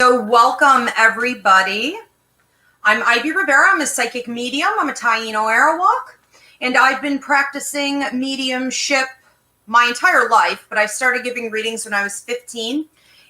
So welcome everybody. I'm Ivy Rivera. I'm a psychic medium. I'm a Taino Arawak, and I've been practicing mediumship my entire life, but I started giving readings when I was 15,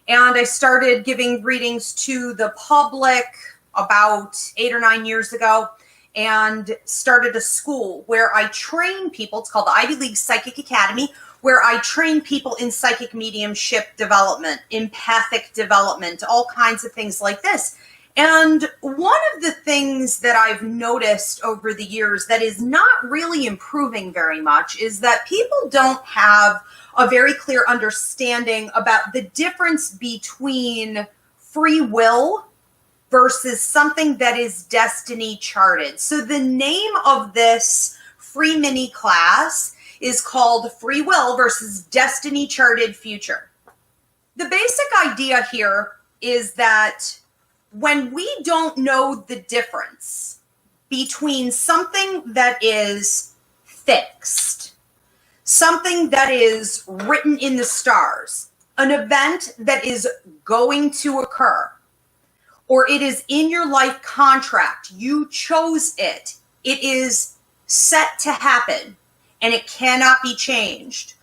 and I started giving readings to the public about 8 or 9 years ago, and started a school where I train people. It's called the Ivy League Psychic Academy, where I train people in psychic mediumship development, empathic development, all kinds of things like this. And one of the things that I've noticed over the years that is not really improving very much is that people don't have a very clear understanding about the difference between free will versus something that is destiny charted. So the name of this free mini class is called Free Will versus Destiny Charted Future. The basic idea here is that when we don't know the difference between something that is fixed, something that is written in the stars, an event that is going to occur, or it is in your life contract, you chose it, it is set to happen, and it cannot be changed.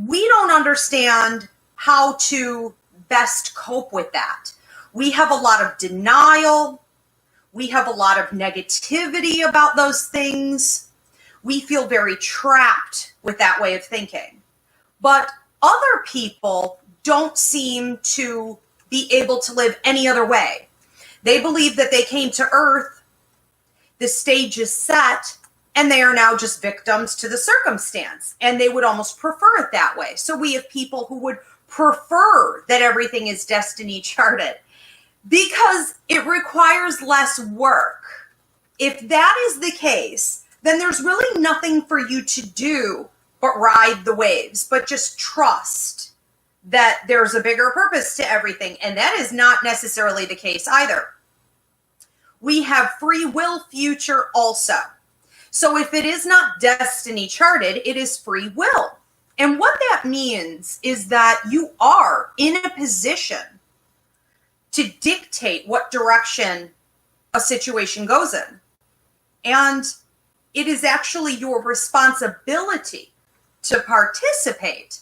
We don't understand how to best cope with that. We have a lot of denial. We have a lot of negativity about those things. We feel very trapped with that way of thinking. But other people don't seem to be able to live any other way. They believe that they came to Earth, the stage is set, and they are now just victims to the circumstance. And they would almost prefer it that way. So we have people who would prefer that everything is destiny charted because it requires less work. If that is the case, then there's really nothing for you to do but ride the waves, but just trust that there's a bigger purpose to everything. And that is not necessarily the case either. We have free will future also. So if it is not destiny charted, it is free will. And what that means is that you are in a position to dictate what direction a situation goes in. And it is actually your responsibility to participate.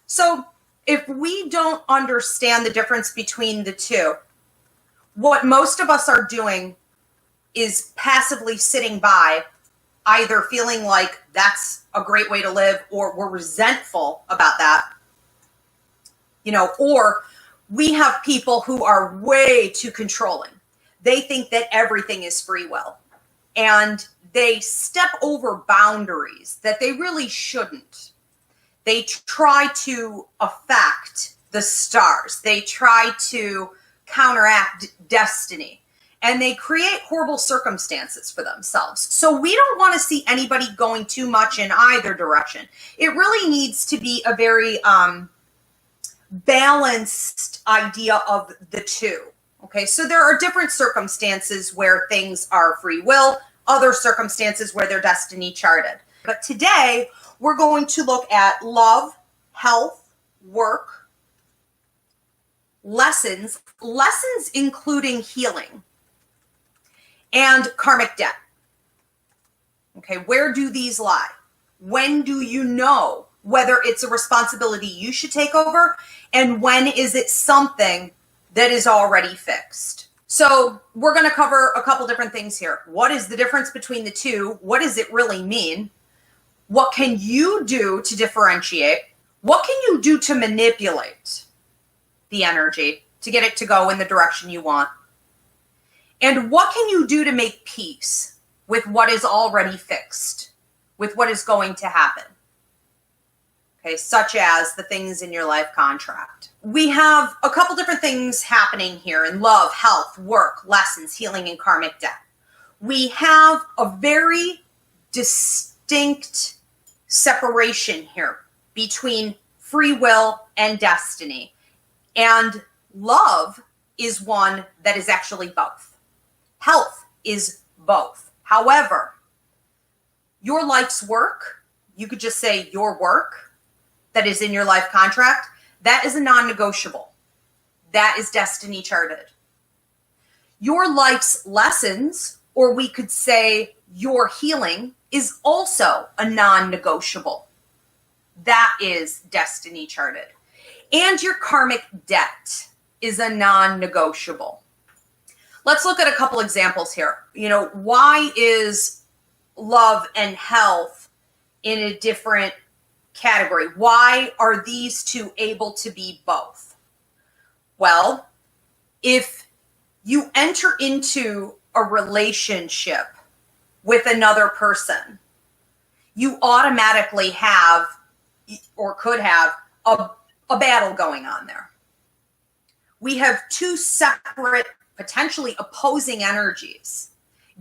So if we don't understand the difference between the two, what most of us are doing is passively sitting by, either feeling like that's a great way to live, or we're resentful about that, or we have people who are way too controlling. They think that everything is free will, and they step over boundaries that they really shouldn't. They try to affect the stars. They try to counteract destiny. And they create horrible circumstances for themselves. So we don't want to see anybody going too much in either direction. It really needs to be a very balanced idea of the two. Okay, so there are different circumstances where things are free will, other circumstances where they're destiny charted. But today, we're going to look at love, health, work, lessons including healing, and karmic debt. Okay, where do these lie? When do you know whether it's a responsibility you should take over, and when is it something that is already fixed? So we're going to cover a couple different things here. What is the difference between the two? What does it really mean? What can you do to differentiate? What can you do to manipulate the energy to get it to go in the direction you want? And what can you do to make peace with what is already fixed, with what is going to happen? Okay, such as the things in your life contract. We have a couple different things happening here in love, health, work, lessons, healing, and karmic debt. We have a very distinct separation here between free will and destiny. And love is one that is actually both. Health is both. However, your life's work, you could just say your work that is in your life contract, that is a non-negotiable. That is destiny charted. Your life's lessons, or we could say your healing, is also a non-negotiable. That is destiny charted. And your karmic debt is a non-negotiable. Let's look at a couple examples here. Why is love and health in a different category? Why are these two able to be both? Well, if you enter into a relationship with another person, you automatically have or could have a battle going on there. We have two separate, potentially opposing energies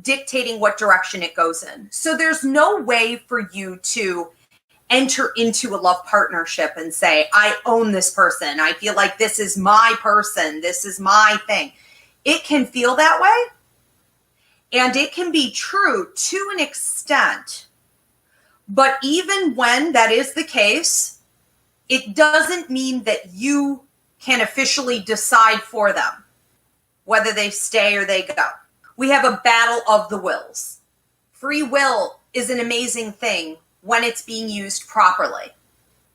dictating what direction it goes in. So there's no way for you to enter into a love partnership and say, I own this person. I feel like this is my person. This is my thing. It can feel that way. And it can be true to an extent. But even when that is the case, it doesn't mean that you can officially decide for them whether they stay or they go. We have a battle of the wills. Free will is an amazing thing when it's being used properly.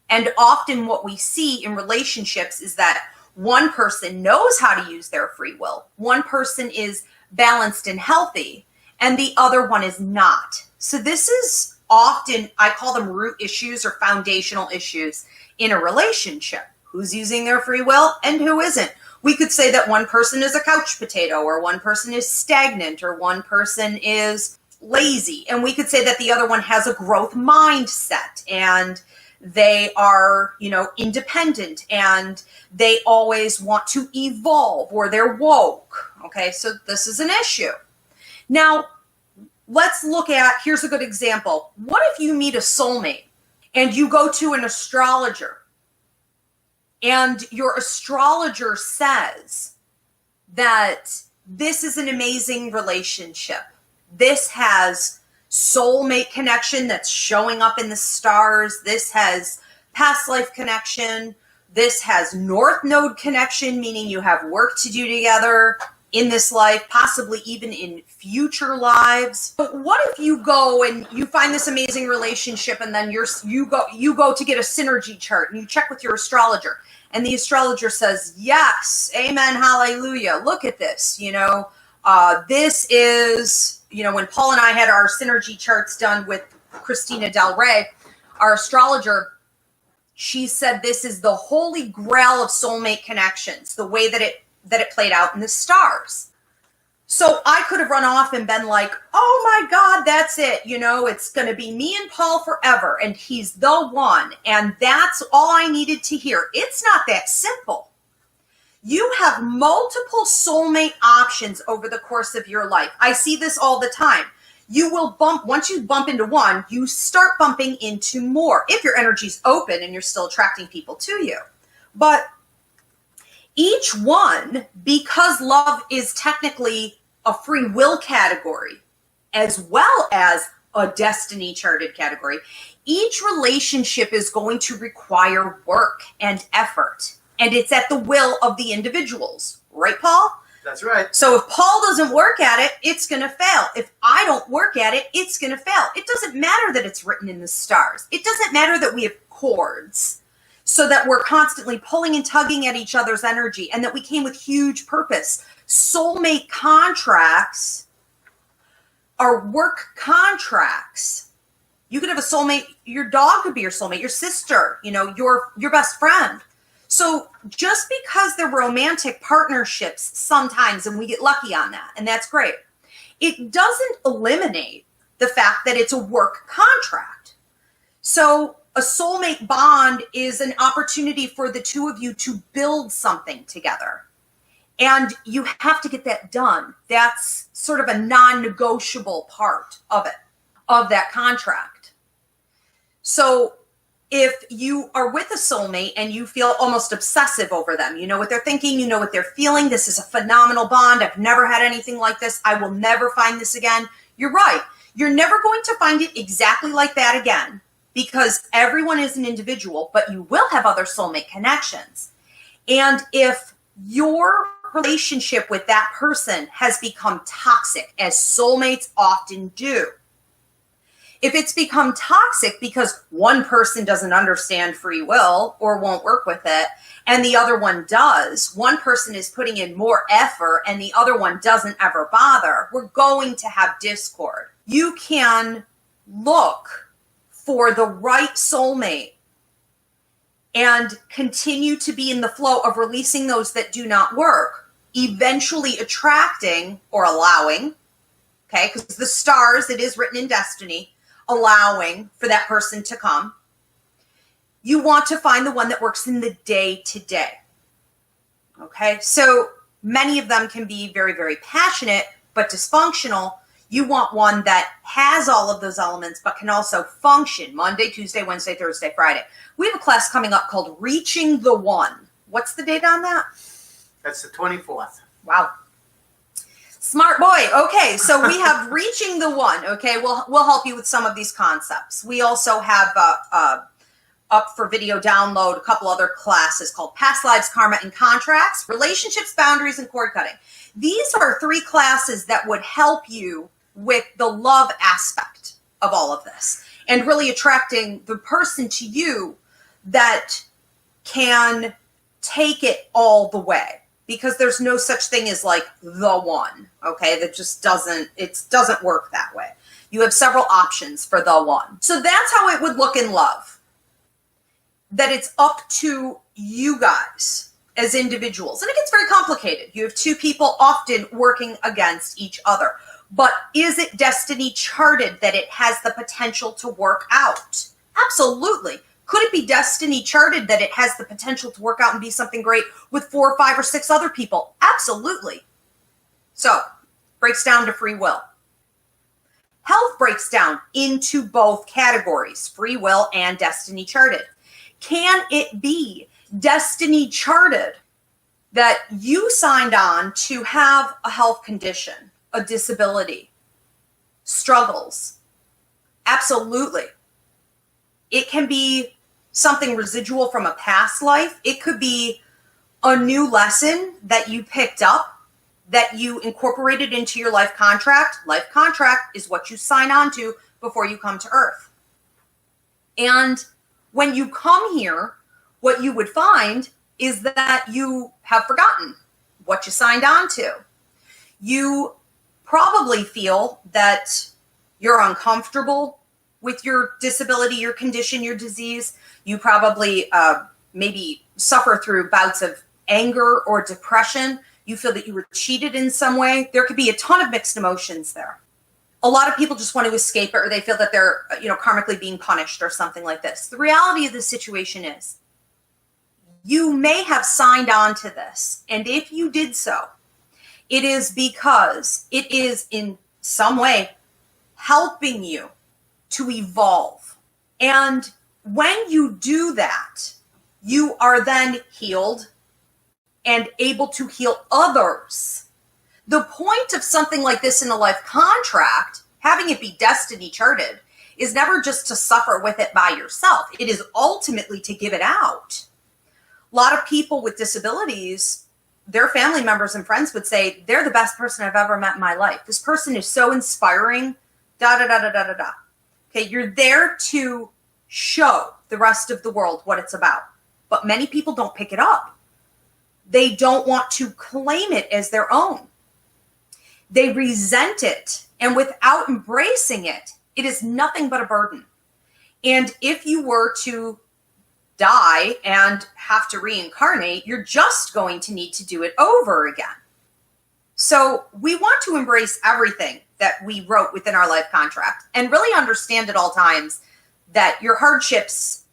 And often what we see in relationships is that one person knows how to use their free will. One person is balanced and healthy, and the other one is not. So this is often, I call them root issues or foundational issues in a relationship. Who's using their free will and who isn't? We could say that one person is a couch potato, or one person is stagnant, or one person is lazy. And we could say that the other one has a growth mindset and they are, independent and they always want to evolve, or they're woke. Okay, so this is an issue. Now, let's look at, here's a good example. What if you meet a soulmate and you go to an astrologer and your astrologer says that this is an amazing relationship. This has soulmate connection that's showing up in the stars. This has past life connection. This has North Node connection, meaning you have work to do together in this life, possibly even in future lives. But what if you go and you find this amazing relationship and then you go to get a synergy chart and you check with your astrologer and the astrologer says, yes, amen, hallelujah, look at this, this is, when Paul and I had our synergy charts done with Christina Del Rey, our astrologer, she said this is the holy grail of soulmate connections, the way that it played out in the stars. So I could have run off and been like, oh my God, that's it. It's going to be me and Paul forever. And he's the one. And that's all I needed to hear. It's not that simple. You have multiple soulmate options over the course of your life. I see this all the time. You will once you bump into one, you start bumping into more if your energy's open and you're still attracting people to you. But each one, because love is technically a free will category as well as a destiny charted category, each relationship is going to require work and effort. And it's at the will of the individuals. Right, Paul? That's right. So if Paul doesn't work at it, it's going to fail. If I don't work at it, it's going to fail. It doesn't matter that it's written in the stars. It doesn't matter that we have cords, so that we're constantly pulling and tugging at each other's energy, and that we came with huge purpose. Soulmate contracts are work contracts. You could have a soulmate. Your dog could be your soulmate, your sister, your best friend. So just because they're romantic partnerships sometimes, and we get lucky on that, and that's great, it doesn't eliminate the fact that it's a work contract. So a soulmate bond is an opportunity for the two of you to build something together. And you have to get that done. That's sort of a non-negotiable part of it, of that contract. So if you are with a soulmate and you feel almost obsessive over them, you know what they're thinking, you know what they're feeling, this is a phenomenal bond, I've never had anything like this, I will never find this again. You're right. You're never going to find it exactly like that again, because everyone is an individual, but you will have other soulmate connections. And if your relationship with that person has become toxic, as soulmates often do. If it's become toxic because one person doesn't understand free will or won't work with it, and the other one does, one person is putting in more effort and the other one doesn't ever bother, we're going to have discord. You can look for the right soulmate and continue to be in the flow of releasing those that do not work, eventually attracting or allowing, okay, because the stars, it is written in destiny, allowing for that person to come. You want to find the one that works in the day to day. Okay, so many of them can be very, very passionate, but dysfunctional. You want one that has all of those elements, but can also function Monday, Tuesday, Wednesday, Thursday, Friday. We have a class coming up called Reaching the One. What's the date on that? That's the 24th. Wow. Smart boy. Okay, so we have Reaching the One. Okay, we'll help you with some of these concepts. We also have up for video download a couple other classes called Past Lives, Karma, and Contracts, Relationships, Boundaries, and Cord Cutting. These are 3 classes that would help you with the love aspect of all of this and really attracting the person to you that can take it all the way, because there's no such thing as like the one, okay? That just doesn't work that way. You have several options for the one. So that's how it would look in love. That it's up to you guys as individuals. And it gets very complicated. You have 2 people often working against each other. But is it destiny charted that it has the potential to work out? Absolutely. Could it be destiny charted that it has the potential to work out and be something great with 4 or 5 or 6 other people? Absolutely. So, breaks down to free will. Health breaks down into both categories, free will and destiny charted. Can it be destiny charted that you signed on to have a health condition, a disability, struggles? Absolutely. It can be something residual from a past life. It could be a new lesson that you picked up that you incorporated into your life contract. Life contract is what you sign on to before you come to Earth. And when you come here, what you would find is that you have forgotten what you signed on to. You probably feel that you're uncomfortable with your disability, your condition, your disease. You probably maybe suffer through bouts of anger or depression. You feel that you were cheated in some way. There could be a ton of mixed emotions there. A lot of people just want to escape it, or they feel that they're, karmically being punished or something like this. The reality of the situation is you may have signed on to this. And if you did so, it is because it is in some way helping you to evolve. And when you do that, you are then healed and able to heal others. The point of something like this in a life contract, having it be destiny charted, is never just to suffer with it by yourself. It is ultimately to give it out. A lot of people with disabilities, their family members and friends would say, they're the best person I've ever met in my life. This person is so inspiring, da-da-da-da-da-da-da. Okay, you're there to show the rest of the world what it's about. But many people don't pick it up. They don't want to claim it as their own. They resent it. And without embracing it, it is nothing but a burden. And if you were to die and have to reincarnate, you're just going to need to do it over again. So we want to embrace everything that we wrote within our life contract and really understand at all times that your hardships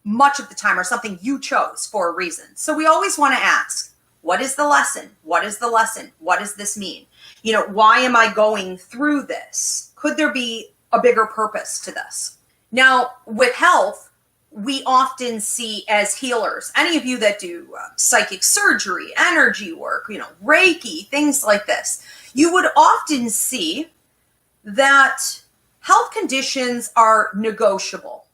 much of the time are something you chose for a reason. So we always want to ask, what is the lesson? What is the lesson? What does this mean? Why am I going through this? Could there be a bigger purpose to this? Now, with health, we often see as healers, any of you that do psychic surgery, energy work, Reiki, things like this, you would often see that health conditions are negotiable.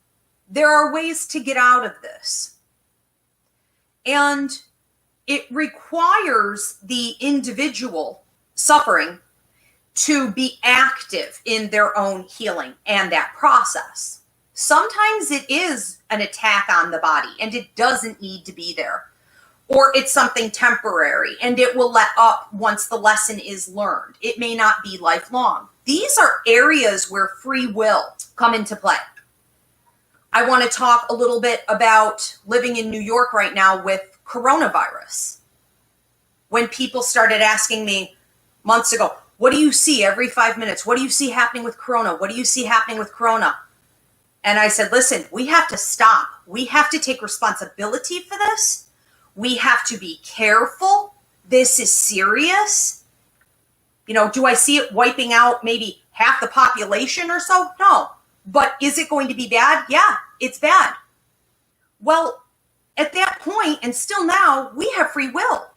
There are ways to get out of this. And it requires the individual suffering to be active in their own healing and that process. Sometimes it is an attack on the body and it doesn't need to be there. Or it's something temporary and it will let up once the lesson is learned. It may not be lifelong. These are areas where free will come into play. I want to talk a little bit about living in New York right now with coronavirus. When people started asking me months ago, what do you see every 5 minutes? What do you see happening with corona? What do you see happening with corona? And I said, listen, we have to stop. We have to take responsibility for this. We have to be careful. This is serious. You know, do I see it wiping out maybe half the population or so? No. But is it going to be bad? Yeah, it's bad. Well, at that point, and still now, we have free will.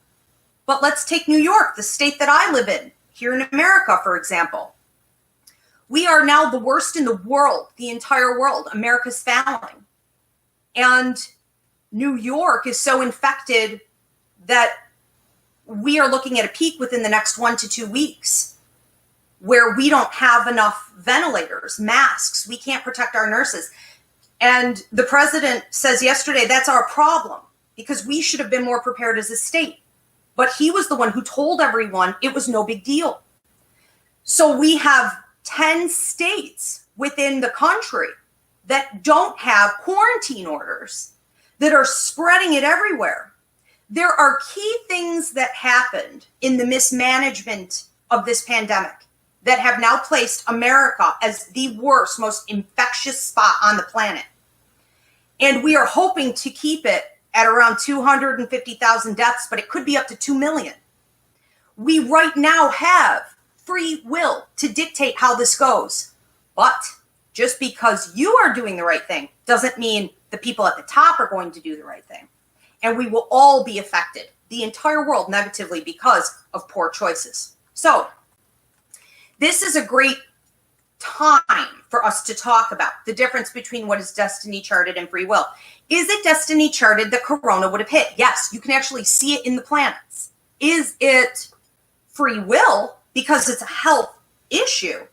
But let's take New York, the state that I live in, here in America, for example. We are now the worst in the world, the entire world. America's failing. And New York is so infected that we are looking at a peak within the next 1 to 2 weeks where we don't have enough ventilators, masks. We can't protect our nurses. And the president says yesterday, that's our problem because we should have been more prepared as a state. But he was the one who told everyone it was no big deal. So we have 10 states within the country that don't have quarantine orders, that are spreading it everywhere. There are key things that happened in the mismanagement of this pandemic that have now placed America as the worst, most infectious spot on the planet. And we are hoping to keep it at around 250,000 deaths, but it could be up to 2 million. We right now have free will to dictate how this goes. But just because you are doing the right thing doesn't mean the people at the top are going to do the right thing. And we will all be affected, the entire world, negatively because of poor choices. So this is a great time for us to talk about the difference between what is destiny charted and free will. Is it destiny charted that corona would have hit? Yes, you can actually see it in the planets. Is it free will because it's a health issue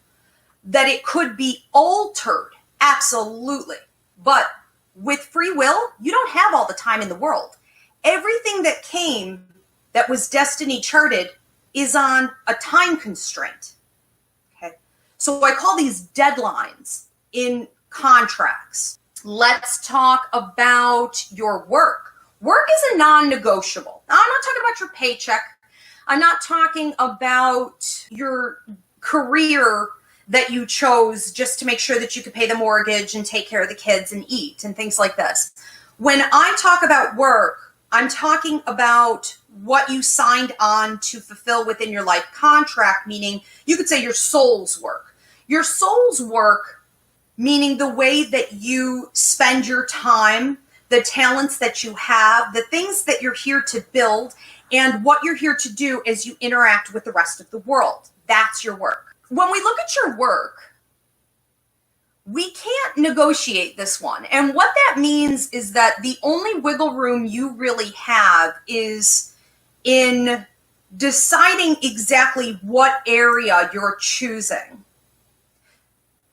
that it could be altered? Absolutely. But with free will, you don't have all the time in the world. Everything that came that was destiny charted is on a time constraint. Okay. So I call these deadlines in contracts. Let's talk about your work. Work is a non-negotiable. Now, I'm not talking about your paycheck. I'm not talking about your career that you chose just to make sure that you could pay the mortgage and take care of the kids and eat and things like this. When I talk about work, I'm talking about what you signed on to fulfill within your life contract, meaning you could say your soul's work. Your soul's work, meaning the way that you spend your time, the talents that you have, the things that you're here to build, and what you're here to do as you interact with the rest of the world. That's your work. When we look at your work, we can't negotiate this one. And what that means is that the only wiggle room you really have is in deciding exactly what area you're choosing.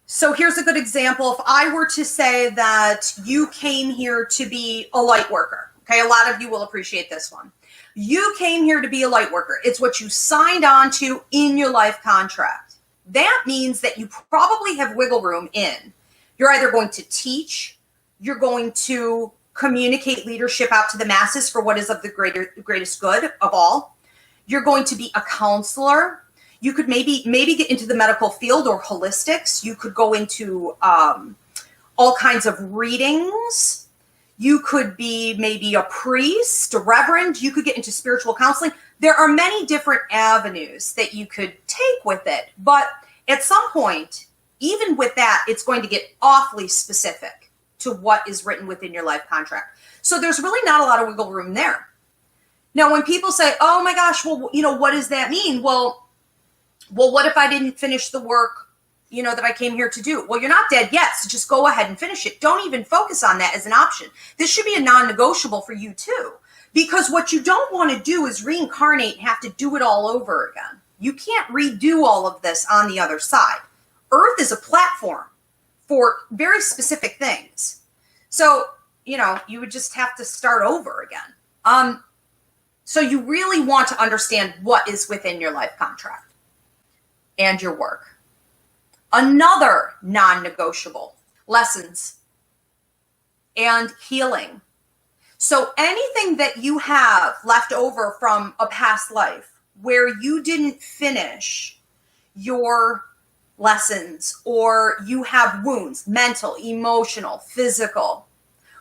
So here's a good example. If I were to say that you came here to be a light worker, okay, a lot of you will appreciate this one. You came here to be a light worker. It's what you signed on to in your life contract. That means that you probably have wiggle room in. You're either going to teach, you're going to communicate leadership out to the masses for what is of the greatest good of all. You're going to be a counselor. You could maybe get into the medical field or holistics. You could go into all kinds of readings. You could be maybe a priest, a reverend. You could get into spiritual counseling. There are many different avenues that you could take with it. But at some point, even with that, it's going to get awfully specific to what is written within your life contract. So there's really not a lot of wiggle room there. Now, when people say, oh my gosh, well, what does that mean? Well, what if I didn't finish the work, that I came here to do? Well, you're not dead yet, so just go ahead and finish it. Don't even focus on that as an option. This should be a non-negotiable for you too. Because what you don't want to do is reincarnate and have to do it all over again. You can't redo all of this on the other side. Earth is a platform for very specific things. So, you would just have to start over again. So you really want to understand what is within your life contract and your work. Another non-negotiable, lessons and healing. So anything that you have left over from a past life where you didn't finish your lessons, or you have wounds, mental, emotional, physical,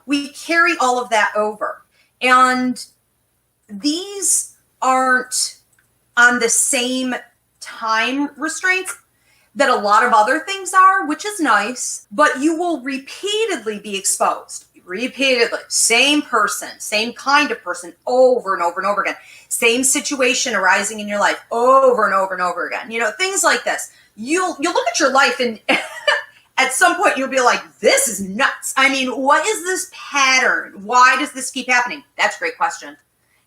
we carry all of that over. And these aren't on the same time restraints that a lot of other things are, which is nice, but you will repeatedly be exposed. Repeatedly. Same person, same kind of person, over and over and over again. Same situation arising in your life over and over and over again. Things like this. You'll look at your life and at some point you'll be like, this is nuts. I mean, what is this pattern? Why does this keep happening? That's a great question.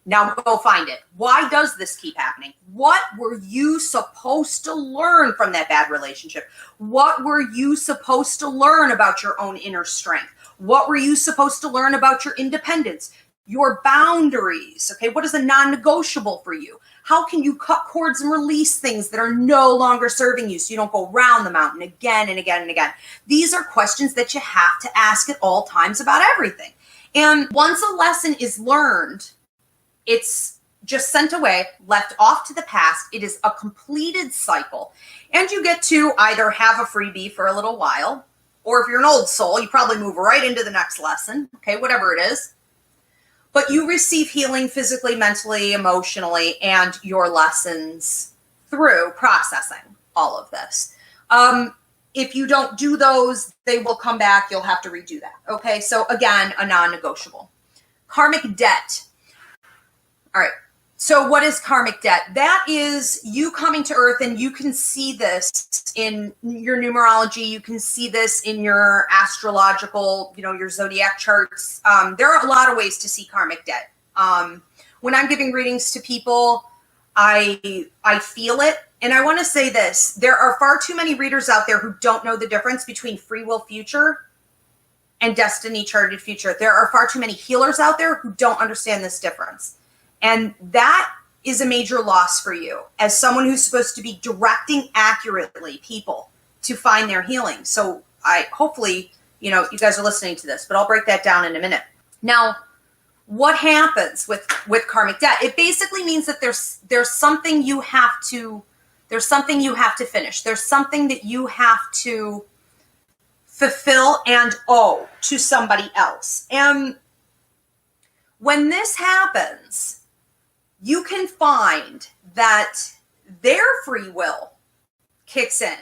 Now go find it. Why does this keep happening? What were you supposed to learn from that bad relationship? What were you supposed to learn about your own inner strength? What were you supposed to learn about your independence, your boundaries? Okay, what is a non-negotiable for you? How can you cut cords and release things that are no longer serving you so you don't go round the mountain again and again and again? These are questions that you have to ask at all times about everything. And once a lesson is learned, it's just sent away, left off to the past. It is a completed cycle. And you get to either have a freebie for a little while, or if you're an old soul, you probably move right into the next lesson, okay, whatever it is. But you receive healing physically, mentally, emotionally, and your lessons through processing all of this. If you don't do those, they will come back. You'll have to redo that, okay? So again, a non-negotiable. Karmic debt. All right. So what is karmic debt? That is you coming to Earth, and you can see this in your numerology. You can see this in your astrological, your zodiac charts. There are a lot of ways to see karmic debt. When I'm giving readings to people, I feel it. And I want to say this. There are far too many readers out there who don't know the difference between free will future and destiny charted future. There are far too many healers out there who don't understand this difference. And that is a major loss for you as someone who's supposed to be directing accurately people to find their healing. So hopefully, you guys are listening to this, but I'll break that down in a minute. Now, what happens with karmic debt? It basically means that there's something you have to finish. There's something that you have to fulfill and owe to somebody else. And when this happens, you can find that their free will kicks in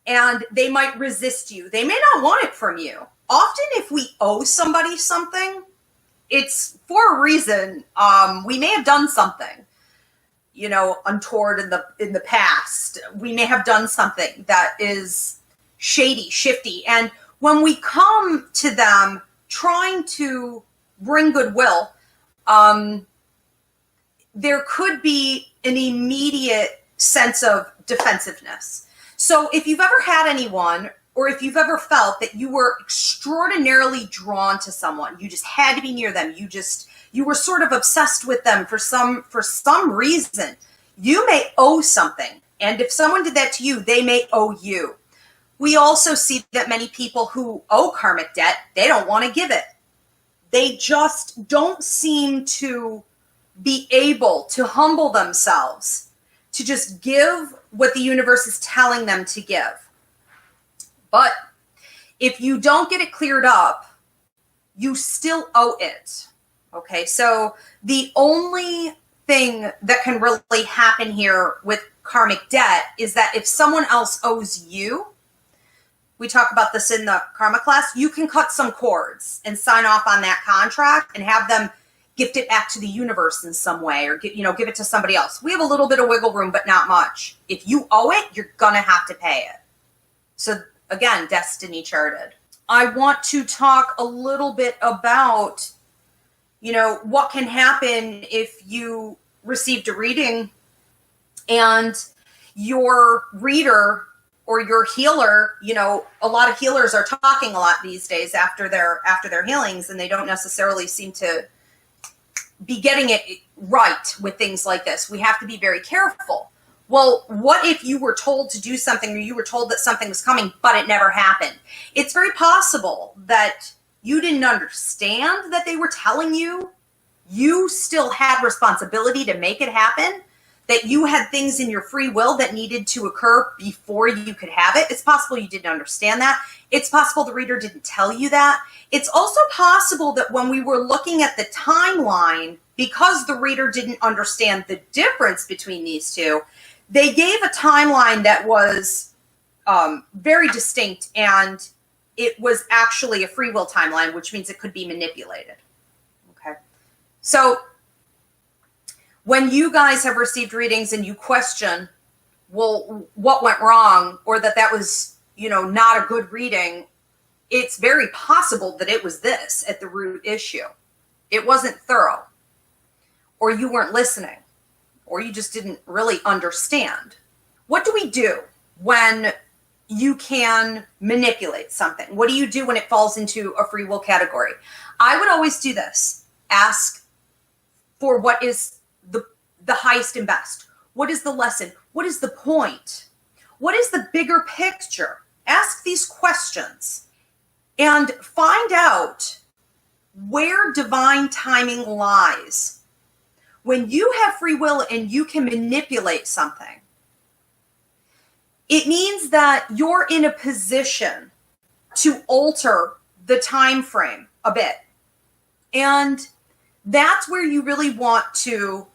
and they might resist you. They may not want it from you. Often if we owe somebody something, it's for a reason. We may have done something, untoward in the past. We may have done something that is shady, shifty. And when we come to them trying to bring goodwill, there could be an immediate sense of defensiveness. So if you've ever had anyone, or if you've ever felt that you were extraordinarily drawn to someone, you just had to be near them, you were sort of obsessed with them for some reason, you may owe something. And if someone did that to you, they may owe you. We also see that many people who owe karmic debt, they don't want to give it. They just don't seem to be able to humble themselves to just give what the universe is telling them to give. But if you don't get it cleared up, you still owe it. Okay, so the only thing that can really happen here with karmic debt is that if someone else owes you, we talk about this in the karma class, you can cut some cords and sign off on that contract and have them gift it back to the universe in some way, or give it to somebody else. We have a little bit of wiggle room, but not much. If you owe it, you're gonna have to pay it. So again, destiny charted. I want to talk a little bit about You know, what can happen if you received a reading and your reader or your healer, you know, a lot of healers are talking a lot these days after their healings, and they don't necessarily seem to be getting it right with things like this. We have to be very careful. Well, what if you were told to do something, or you were told that something was coming, but it never happened? It's very possible that you didn't understand that they were telling you. You still had responsibility to make it happen, that you had things in your free will that needed to occur before you could have it. It's possible you didn't understand that. It's possible the reader didn't tell you that. It's also possible that when we were looking at the timeline, because the reader didn't understand the difference between these two, they gave a timeline that was very distinct, and it was actually a free will timeline, which means it could be manipulated. Okay. So when you guys have received readings and you question, well, what went wrong, or that was, you know, not a good reading, it's very possible that it was this at the root issue. It wasn't thorough, or you weren't listening, or you just didn't really understand. What do we do when you can manipulate something? What do you do when it falls into a free will category? I would always do this. Ask for what is the highest and best. What is the lesson? What is the point? What is the bigger picture? Ask these questions and find out where divine timing lies. When you have free will and you can manipulate something, it means that you're in a position to alter the time frame a bit. And that's where you really want to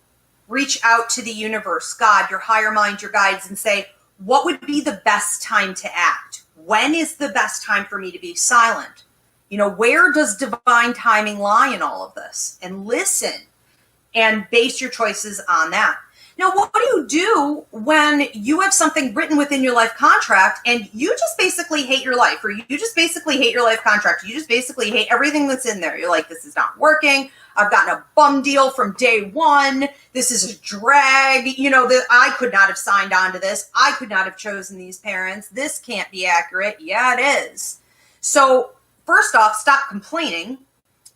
reach out to the universe, God, your higher mind, your guides, and say, what would be the best time to act? When is the best time for me to be silent? You know, where does divine timing lie in all of this? And listen and base your choices on that. Now, what do you do when you have something written within your life contract and you just basically hate your life, or you just basically hate your life contract? You just basically hate everything that's in there. You're like, this is not working. I've gotten a bum deal from day one. This is a drag. You know, I could not have signed on to this. I could not have chosen these parents. This can't be accurate. Yeah, it is. So first off, stop complaining.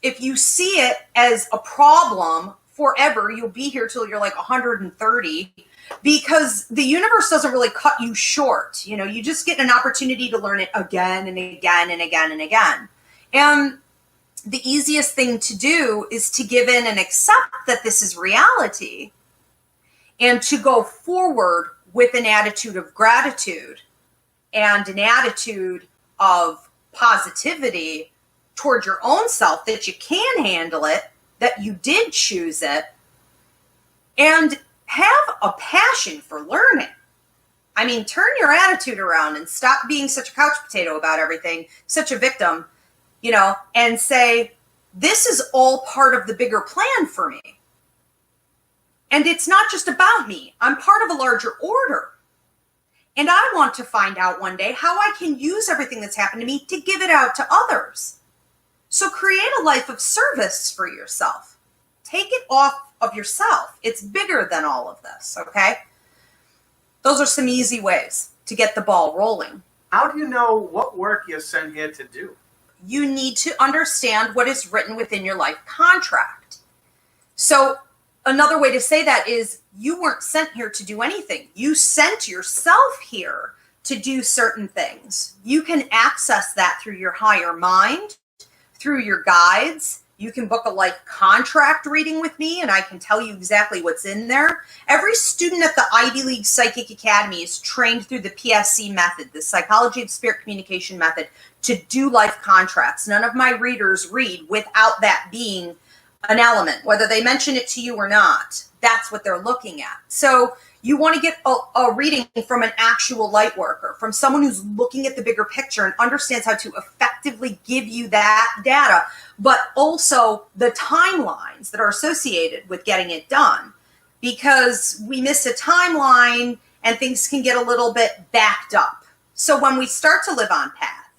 If you see it as a problem forever, you'll be here till you're like 130, because the universe doesn't really cut you short. You know, you just get an opportunity to learn it again and again and again and again. And the easiest thing to do is to give in and accept that this is reality, and to go forward with an attitude of gratitude and an attitude of positivity toward your own self, that you can handle it, that you did choose it, and have a passion for learning. I mean, turn your attitude around and stop being such a couch potato about everything, such a victim, you know, and say, this is all part of the bigger plan for me. And it's not just about me. I'm part of a larger order. And I want to find out one day how I can use everything that's happened to me to give it out to others. So create a life of service for yourself. Take it off of yourself. It's bigger than all of this, okay? Those are some easy ways to get the ball rolling. How do you know what work you're sent here to do? You need to understand what is written within your life contract. So another way to say that is, you weren't sent here to do anything. You sent yourself here to do certain things. You can access that through your higher mind, through your guides. You can book a life contract reading with me, and I can tell you exactly what's in there. Every student at the Ivy League Psychic Academy is trained through the PSC method, the Psychology of Spirit Communication method, to do life contracts. None of my readers read without that being an element, whether they mention it to you or not. That's what they're looking at. So you want to get a reading from an actual light worker, from someone who's looking at the bigger picture and understands how to effectively give you that data, but also the timelines that are associated with getting it done. Because we miss a timeline and things can get a little bit backed up. So when we start to live on path,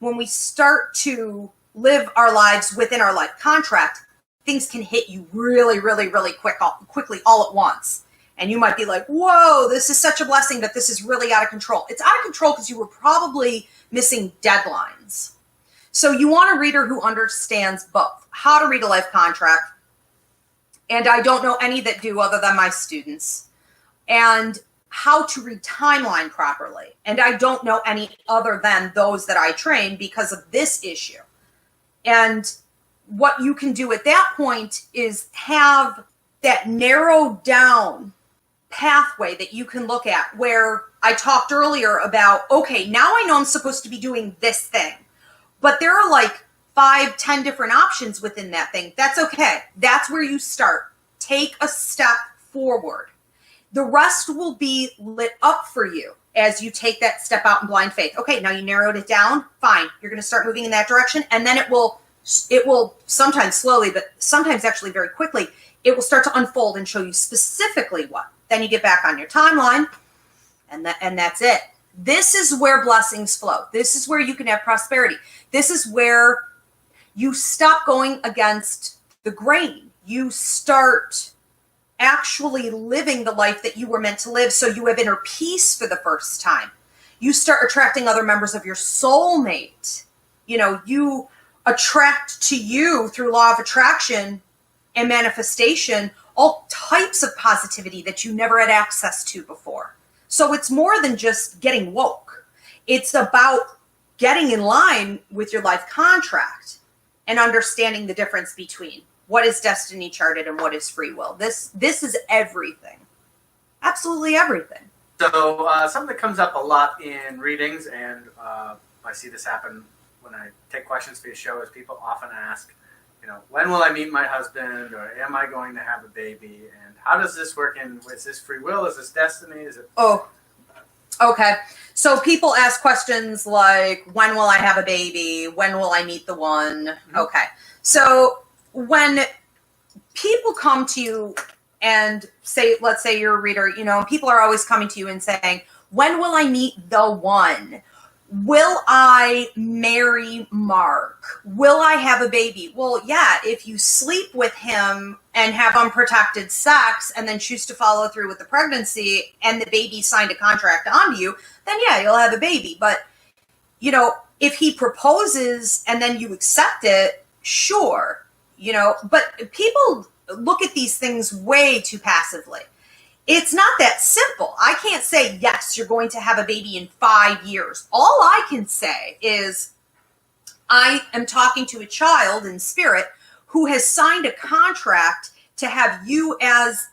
when we start to live our lives within our life contract, things can hit you really, really, really quickly all at once. And you might be like, whoa, this is such a blessing, but this is really out of control. It's out of control because you were probably missing deadlines. So you want a reader who understands both how to read a life contract. And I don't know any that do other than my students. And how to read timeline properly. And I don't know any other than those that I train because of this issue. And what you can do at that point is have that narrowed down pathway that you can look at, where I talked earlier about, okay, now I know I'm supposed to be doing this thing, but there are like 5-10 different options within that thing. That's okay. That's where you start. Take a step forward. The rest will be lit up for you as you take that step out in blind faith. Okay, now you narrowed it down. Fine. You're going to start moving in that direction. And then it will sometimes slowly, but sometimes actually very quickly, it will start to unfold and show you specifically what. Then you get back on your timeline, and that's it. This is where blessings flow. This is where you can have prosperity. This is where you stop going against the grain. You start actually living the life that you were meant to live, so you have inner peace for the first time. You start attracting other members of your soulmate. You attract to you through law of attraction and manifestation all types of positivity that you never had access to before. So it's more than just getting woke. It's about getting in line with your life contract and understanding the difference between what is destiny charted and what is free will. This is everything. Absolutely everything. So something that comes up a lot in readings, and I see this happen when I take questions for your show, is people often ask, when will I meet my husband, or am I going to have a baby? And how does this work in, is this free will? Is this destiny? Is it? Oh, okay. So people ask questions like, when will I have a baby? When will I meet the one? Mm-hmm. Okay. So when people come to you and say, let's say you're a reader, people are always coming to you and saying, when will I meet the one? Will I marry Mark? Will I have a baby? Well, yeah, if you sleep with him and have unprotected sex and then choose to follow through with the pregnancy and the baby signed a contract onto you, then yeah, you'll have a baby. But, if he proposes and then you accept it, sure, but people look at these things way too passively. It's not that simple. I can't say, yes, you're going to have a baby in 5 years. All I can say is I am talking to a child in spirit who has signed a contract to have you as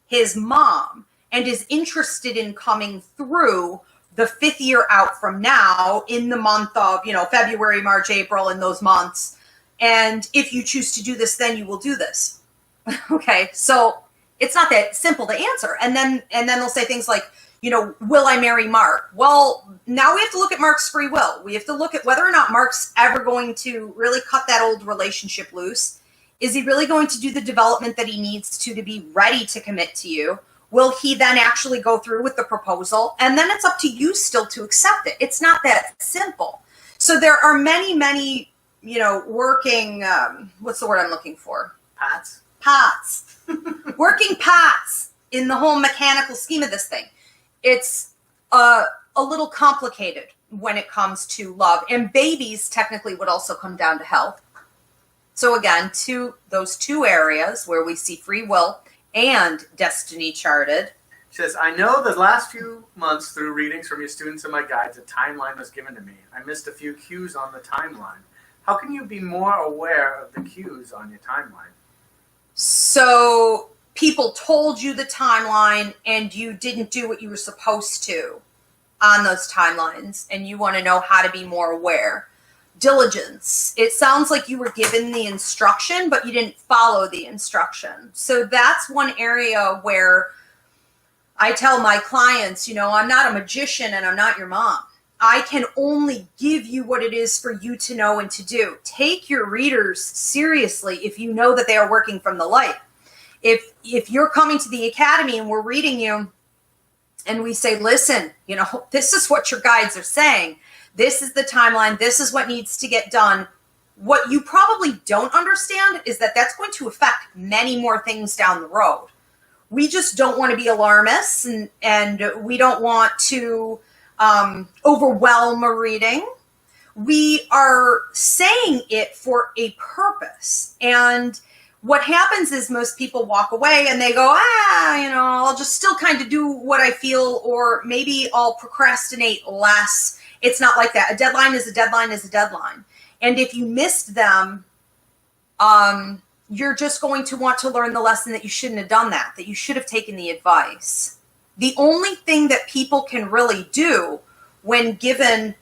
his mom and is interested in coming through the 5th year out from now in the month of, February, March, April, in those months. And if you choose to do this, then you will do this. Okay, so it's not that simple to answer. And then they'll say things like, will I marry Mark? Well, now we have to look at Mark's free will. We have to look at whether or not Mark's ever going to really cut that old relationship loose. Is he really going to do the development that he needs to be ready to commit to you? Will he then actually go through with the proposal? And then it's up to you still to accept it. It's not that simple. So there are many, many, working, what's the word I'm looking for? Pots. Working paths in the whole mechanical scheme of this thing. It's a little complicated when it comes to love. And babies technically would also come down to health. So again, those two areas where we see free will and destiny charted. She says, I know the last few months through readings from your students and my guides, a timeline was given to me. I missed a few cues on the timeline. How can you be more aware of the cues on your timeline? So people told you the timeline and you didn't do what you were supposed to on those timelines, and you want to know how to be more aware. Diligence. It sounds like you were given the instruction, but you didn't follow the instruction. So that's one area where I tell my clients, I'm not a magician and I'm not your mom. I can only give you what it is for you to know and to do. Take your readers seriously if you know that they are working from the light. If you're coming to the academy and we're reading you and we say, listen, this is what your guides are saying. This is the timeline. This is what needs to get done. What you probably don't understand is that that's going to affect many more things down the road. We just don't want to be alarmists, and we don't want to overwhelm a reading. We are saying it for a purpose. And what happens is most people walk away and they go, I'll just still kind of do what I feel, or maybe I'll procrastinate less. It's not like that. A deadline is a deadline is a deadline. And if you missed them, you're just going to want to learn the lesson that you shouldn't have done that you should have taken the advice. The only thing that people can really do when given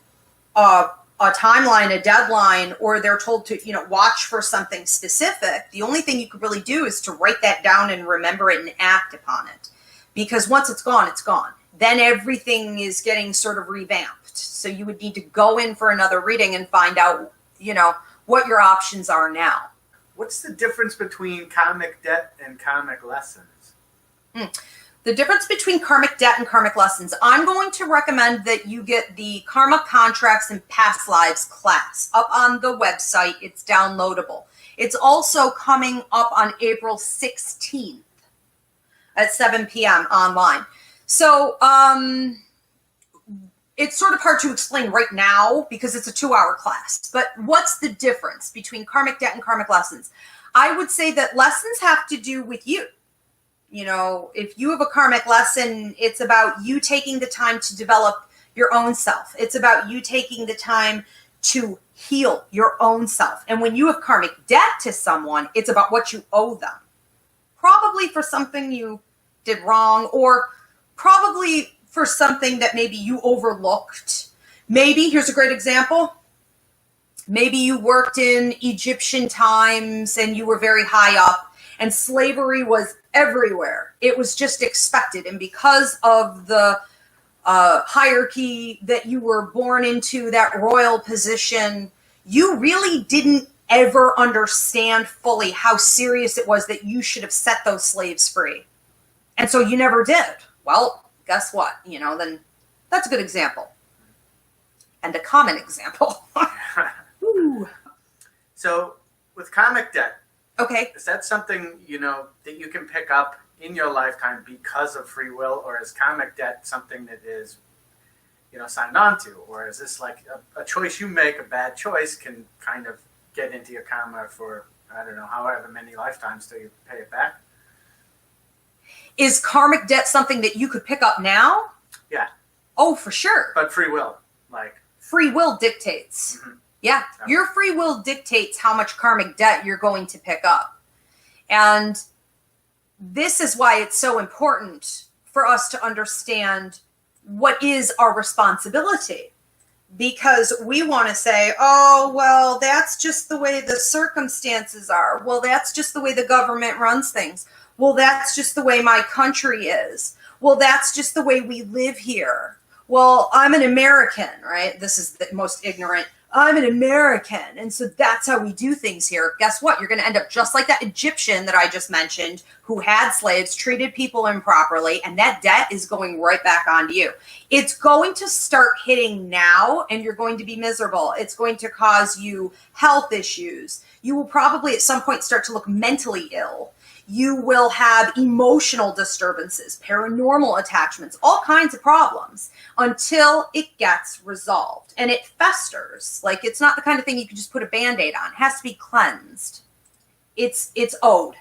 a timeline, a deadline, or they're told to, watch for something specific, the only thing you could really do is to write that down and remember it and act upon it. Because once it's gone, it's gone. Then everything is getting sort of revamped. So you would need to go in for another reading and find out, what your options are now. What's the difference between karmic debt and karmic lessons? The difference between karmic debt and karmic lessons. I'm going to recommend that you get the Karma Contracts and Past Lives class up on the website. It's downloadable. It's also coming up on April 16th at 7 p.m. online. So it's sort of hard to explain right now because it's a 2-hour class. But what's the difference between karmic debt and karmic lessons? I would say that lessons have to do with you. If you have a karmic lesson, it's about you taking the time to develop your own self. It's about you taking the time to heal your own self. And when you have karmic debt to someone, it's about what you owe them. Probably for something you did wrong, or probably for something that maybe you overlooked. Maybe, here's a great example. Maybe you worked in Egyptian times and you were very high up, and slavery was everywhere. It was just expected. And because of the hierarchy that you were born into, that royal position, you really didn't ever understand fully how serious it was that you should have set those slaves free. And so you never did. Well, guess what? Then that's a good example. And a common example. Ooh. So with karmic debt, okay, is that something, that you can pick up in your lifetime because of free will, or is karmic debt something that is, signed on to? Or is this like a choice you make, a bad choice, can kind of get into your karma for, I don't know, however many lifetimes till you pay it back? Is karmic debt something that you could pick up now? Yeah. Oh, for sure. But free will, free will dictates. Mm-hmm. Yeah. Okay. Your free will dictates how much karmic debt you're going to pick up. And this is why it's so important for us to understand what is our responsibility. Because we want to say, oh, well, that's just the way the circumstances are. Well, that's just the way the government runs things. Well, that's just the way my country is. Well, that's just the way we live here. Well, I'm an American, right? This is the most ignorant. I'm an American, and so that's how we do things here. Guess what? You're going to end up just like that Egyptian that I just mentioned, who had slaves, treated people improperly, and that debt is going right back onto you. It's going to start hitting now, and you're going to be miserable. It's going to cause you health issues. You will probably at some point start to look mentally ill. You will have emotional disturbances, paranormal attachments, all kinds of problems until it gets resolved. And it festers. Like, it's not the kind of thing you can just put a Band-Aid on. It has to be cleansed. It's owed.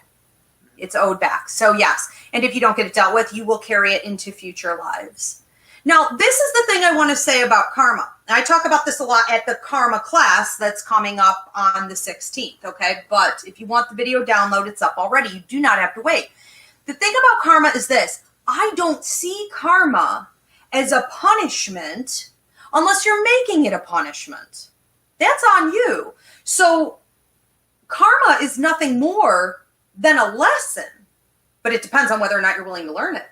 It's owed back. So yes. And if you don't get it dealt with, you will carry it into future lives. Now, this is the thing I want to say about karma. I talk about this a lot at the karma class that's coming up on the 16th, okay? But if you want the video download, it's up already. You do not have to wait. The thing about karma is this. I don't see karma as a punishment unless you're making it a punishment. That's on you. So karma is nothing more than a lesson, but it depends on whether or not you're willing to learn it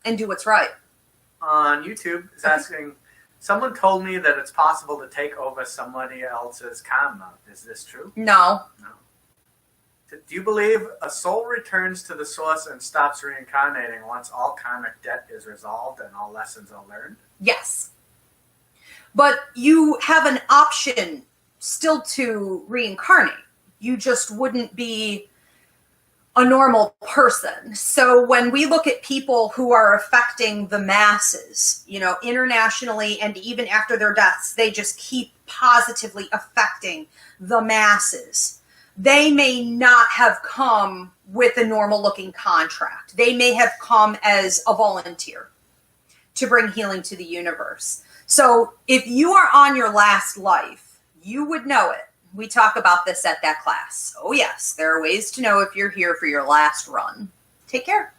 and do what's right. On YouTube is asking, someone told me that it's possible to take over somebody else's karma. Is this true? No. Do you believe a soul returns to the source and stops reincarnating once all karmic debt is resolved and all lessons are learned? Yes. But you have an option still to reincarnate. You just wouldn't be a normal person. So when we look at people who are affecting the masses, you know, internationally and even after their deaths, they just keep positively affecting the masses. They may not have come with a normal looking contract. They may have come as a volunteer to bring healing to the universe. So if you are on your last life, you would know it. We talk about this at that class. Oh yes, there are ways to know if you're here for your last run. Take care.